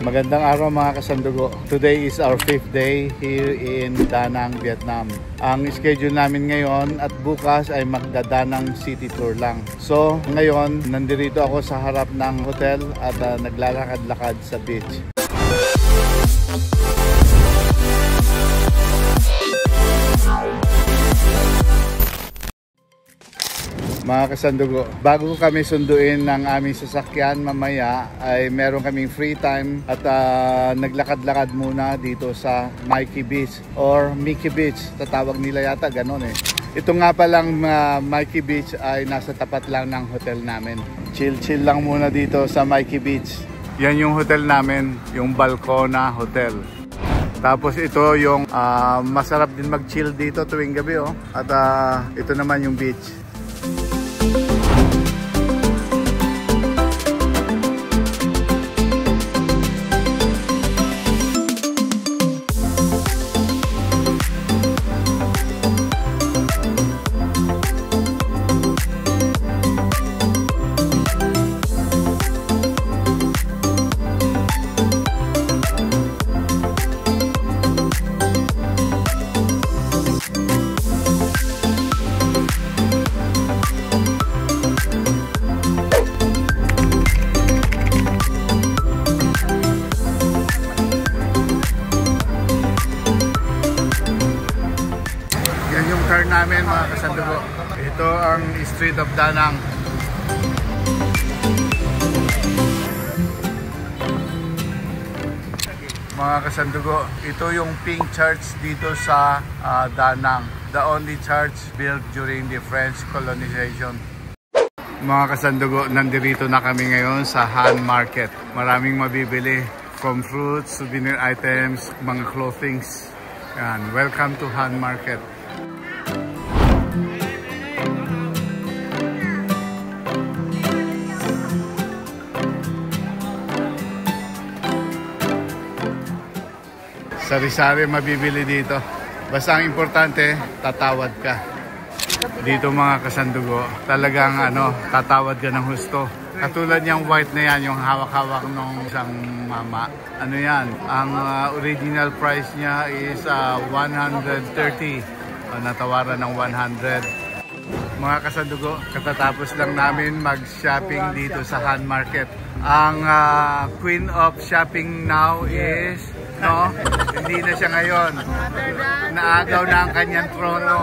Magandang araw mga kasandugo. Today is our 5th day here in Da Nang, Vietnam. Ang schedule namin ngayon at bukas ay magda-Da Nang City Tour lang. So ngayon, nandito ako sa harap ng hotel at naglalakad-lakad sa beach. Mga kasandugo, bago kami sunduin ng aming sasakyan mamaya ay meron kaming free time at naglakad-lakad muna dito sa Mikey Beach or Mickey Beach. Tatawag nila yata, ganun eh. Ito nga palang Mikey Beach ay nasa tapat lang ng hotel namin. Chill-chill lang muna dito sa Mikey Beach. Yan yung hotel namin, yung Balcona Hotel. Tapos ito yung masarap din mag-chill dito tuwing gabi oh. At ito naman yung beach. Namin mga kasandugo. Ito ang Street of Da Nang. Mga kasandugo, ito yung Pink Church dito sa Da Nang. The only church built during the French colonization. Mga kasandugo, nandito na kami ngayon sa Han Market. Maraming mabibili from fruits, souvenir items, mga clothings. Yan. Welcome to Han Market. Sari-sari mabibili dito. Basta ang importante, tatawad ka. Dito mga kasandugo, talagang tatawad ka ng husto. Katulad niyang white na yan, yung hawak-hawak ng isang mama. Ano yan? Ang original price niya is 130. Natawaran ng 100. Mga kasandugo, katatapos lang namin mag-shopping dito sa Han Market. Ang queen of shopping now is... No, hindi na siya ngayon. Naagaw na ang kanyang trono.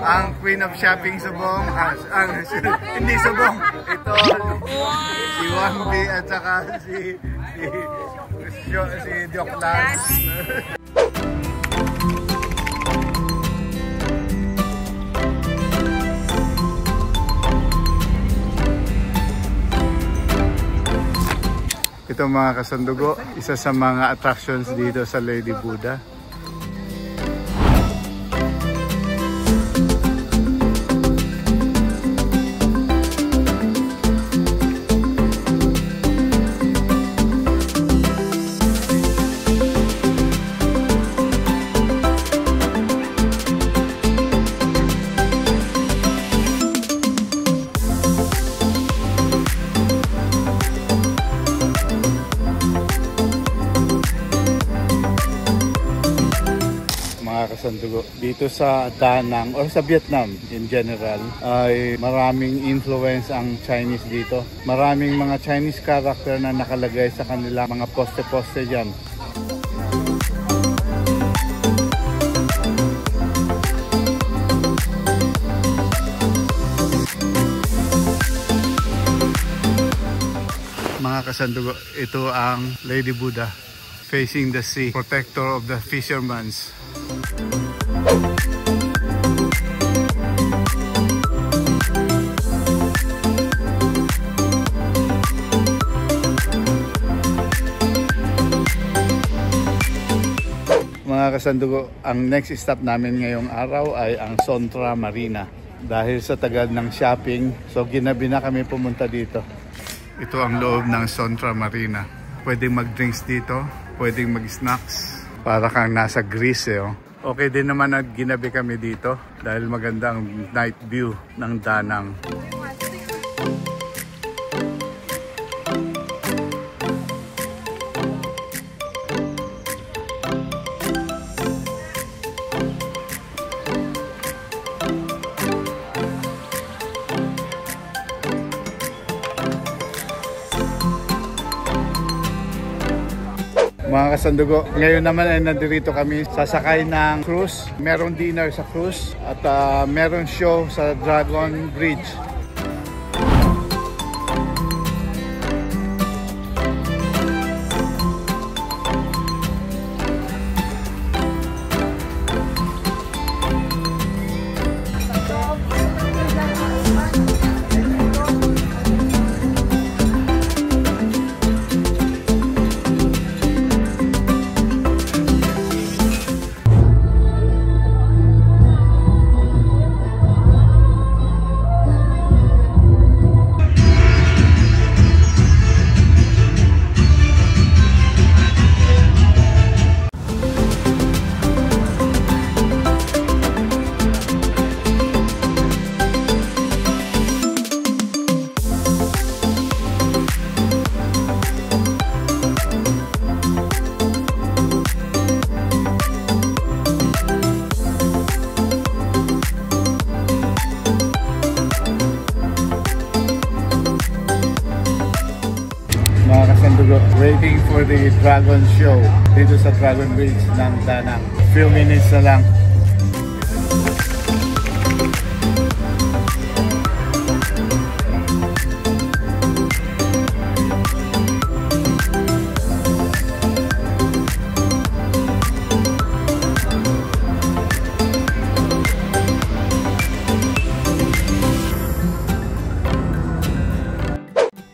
Ang queen of shopping subong, hindi subong. Ito, si Wang Bi at saka si Doc Lance. Ito mga kasandugo, isa sa mga attractions dito sa Lady Buddha. Kasandugo. Dito sa Da Nang or sa Vietnam in general ay maraming influence ang Chinese dito. Maraming mga Chinese character na nakalagay sa kanila mga poste-poste dyan. Mga kasandugo, ito ang Lady Buddha facing the sea, protector of the fishermen. Mga kasandugo, ang next stop namin ngayong araw ay ang Sontra Marina. Dahil sa tagal ng shopping, so ginabi na kami pumunta dito. Ito ang loob ng Sontra Marina. Pwedeng mag-drinks dito, pwedeng mag-snacks. Para kang nasa Greece eh. Oh. Okay din naman na ginabi kami dito dahil magandang night view ng Da Nang. Mga kasandugo, ngayon naman ay nandirito kami sasakay ng cruise. Merong dinner sa cruise at meron show sa Dragon Bridge. Mga kasandugo, waiting for the Dragon Show dito sa Dragon Bridge ng Danang. Few minutes na lang.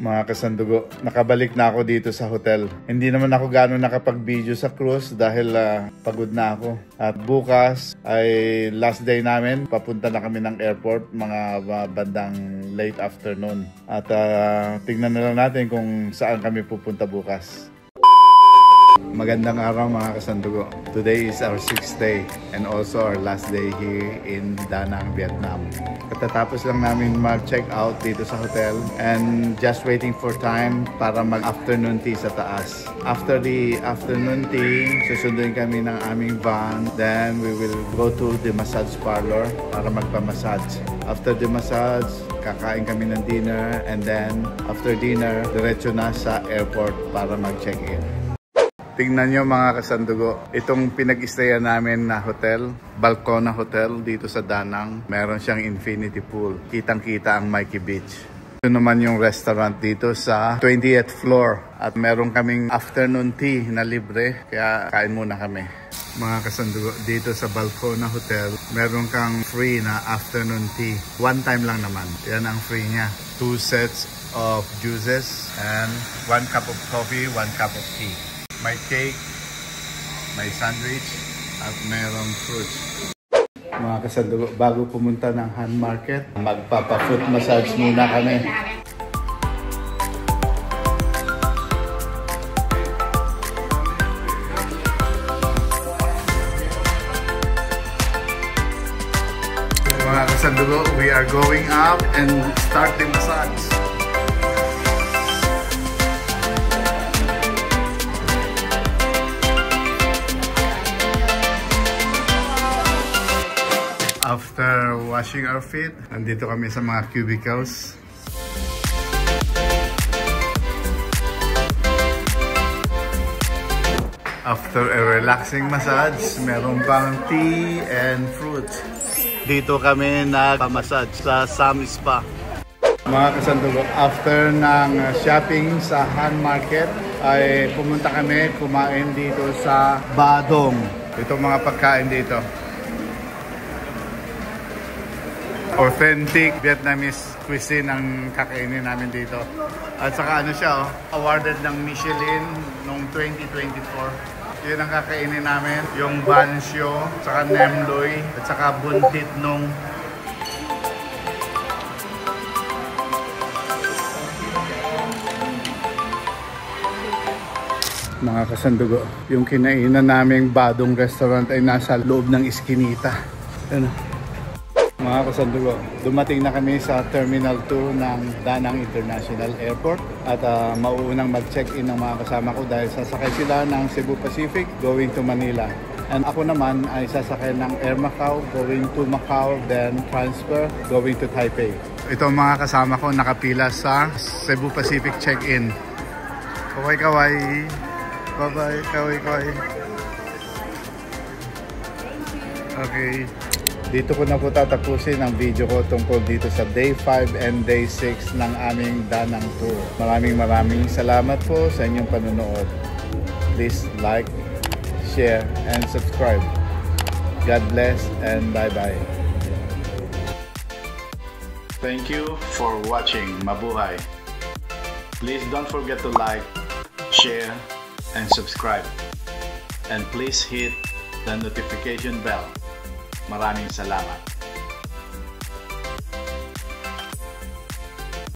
Mga kasandugo, nakabalik na ako dito sa hotel. Hindi naman ako gano'n nakapag-video sa cruise dahil pagod na ako. At bukas ay last day namin. Papunta na kami ng airport mga bandang late afternoon. At tignan na lang natin kung saan kami pupunta bukas. Magandang araw mga kasandugo. Today is our 6th day and also our last day here in Da Nang, Vietnam. Katatapos lang namin mag-check out dito sa hotel and just waiting for time para mag-afternoon tea sa taas. After the afternoon tea, susunduin kami ng aming van. Then we will go to the massage parlor para magpa-massage. After the massage, kakain kami ng dinner and then after dinner, diretso na sa airport para mag-check-in. Tingnan nyo mga kasandugo, itong pinag-stayan namin na hotel, Balcona Hotel dito sa Danang. Meron siyang infinity pool. Kitang-kita ang Mikey Beach. Ito naman yung restaurant dito sa 20th floor. At meron kaming afternoon tea na libre, kaya kain muna kami. Mga kasandugo, dito sa Balcona Hotel, meron kang free na afternoon tea. One time lang naman. Yan ang free niya. 2 sets of juices and 1 cup of coffee, 1 cup of tea. May cake, may sandwich, at mayroong fruits. Mga kasandugo, bago pumunta ng Han Market, magpapa-foot massage muna kami. Mga kasandugo, we are going up and start the massage. After washing our feet, nandito kami sa mga cubicles. After a relaxing massage, meron pang tea and fruits. Dito kami nagpa-massage sa Sam Spa. Mga kasandugo, after ng shopping sa Han Market, ay pumunta kami kumain dito sa Badong. Ito mga pagkain dito. Authentic Vietnamese cuisine ang kakainin namin dito. At saka ano siya, awarded ng Michelin noong 2024. Yun ang kakainin namin, yung ban siu, saka nem luy, at saka buntit nung. Mga kasandugo, yung kinainan naming Badong restaurant ay nasa loob ng iskinita. Ano? Mga kasandugo, dumating na kami sa Terminal 2 ng Danang International Airport at mauunang mag-check-in ng mga kasama ko dahil sasakay sila ng Cebu Pacific going to Manila. And ako naman ay sasakay ng Air Macau going to Macau, then transfer going to Taipei. Ito ang mga kasama ko nakapila sa Cebu Pacific check-in. Kaway-kaway! Bye-bye. Kaway. Okay. Dito ko na po tatapusin ang video ko tungkol dito sa Day 5 and Day 6 ng aming Danang Tour. Maraming salamat po sa inyong panonood. Please like, share, and subscribe. God bless and bye-bye. Thank you for watching. Mabuhay. Please don't forget to like, share, and subscribe. And please hit the notification bell. Maraming salamat.